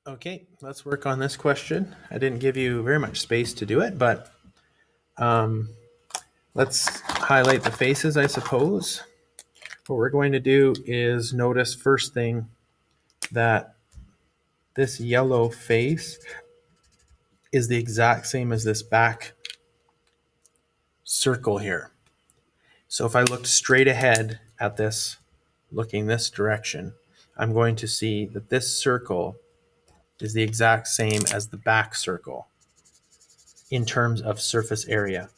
Okay, let's work on this question. I didn't give you very much space to do it, but um, let's highlight the faces, I suppose. What we're going to do is notice first thing that this yellow face is the exact same as this back circle here. So if I looked straight ahead at this, looking this direction, I'm going to see that this circle is the exact same as the back circle in terms of surface area.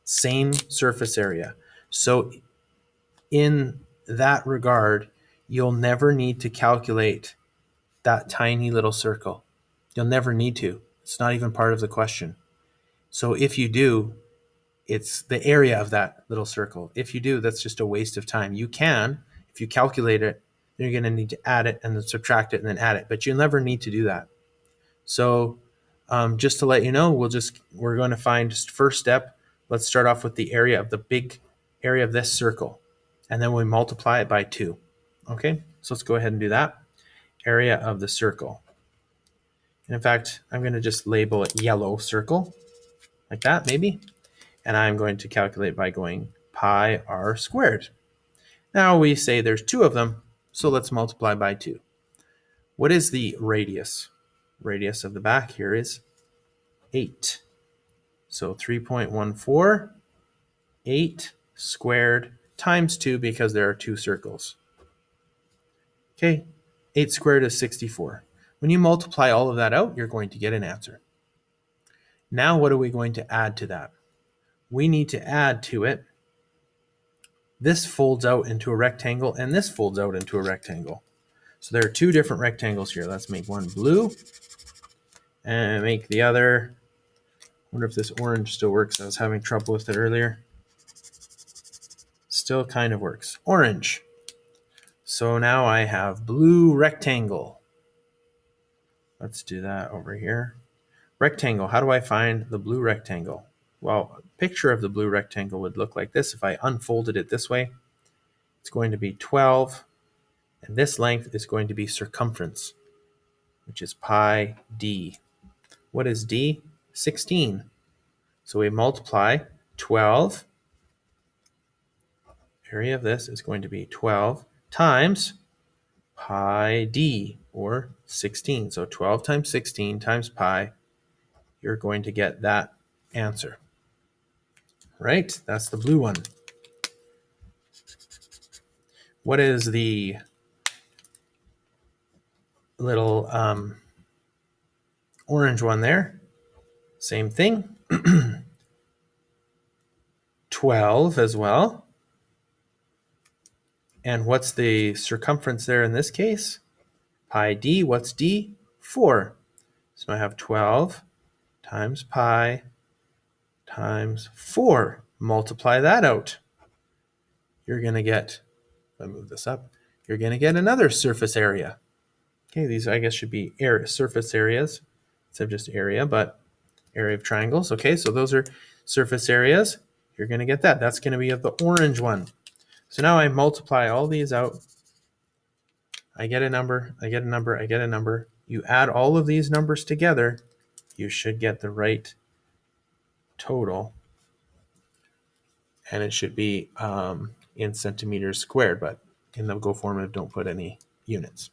Same surface area. So in that regard, you'll never need to calculate that tiny little circle. You'll never need to. It's not even part of the question. So if you do, it's the area of that little circle. If you do, that's just a waste of time. You can, if you calculate it, then you're going to need to add it and then subtract it and then add it, but you'll never need to do that. So just to let you know, we're going to find just first step. Let's start off with the area of the big area of this circle, and then we multiply it by 2. Okay, so let's go ahead and do that. Area of the circle. And in fact, I'm going to just label it yellow circle, like that maybe. And I'm going to calculate by going pi r squared. Now we say there's 2 of them, so let's multiply by 2. What is the radius? Radius of the back here is 8. So 3.14, 8 squared times 2 because there are 2 circles. Okay, 8 squared is 64. When you multiply all of that out, you're going to get an answer. Now what are we going to add to that? We need to add to it, this folds out into a rectangle and this folds out into a rectangle. So there are 2 different rectangles here. Let's make one blue and make the other, I wonder if this orange still works. I was having trouble with it earlier. Still kind of works. Orange. So now I have blue rectangle. Let's do that over here. Rectangle, how do I find the blue rectangle? Well, a picture of the blue rectangle would look like this. If I unfolded it this way, it's going to be 12, and this length is going to be circumference, which is pi d. What is d? 16. So we multiply 12. Area of this is going to be 12 times pi d, or 16. So 12 times 16 times pi, you're going to get that answer. Right? That's the blue one. What is the little orange one there? Same thing. 12 as well. And what's the circumference there in this case? Pi d. What's d? 4. So I have 12 times pi times 4. Multiply that out. You're going to get, if I move this up, you're going to get another surface area. Okay, these I guess should be surface areas instead of just area, but area of triangles. Okay, so those are surface areas. You're going to get that. That's going to be of the orange one. So now I multiply all these out. I get a number, I get a number, I get a number. You add all of these numbers together, you should get the right total. And it should be in centimeters squared, but in the Go formative, don't put any units.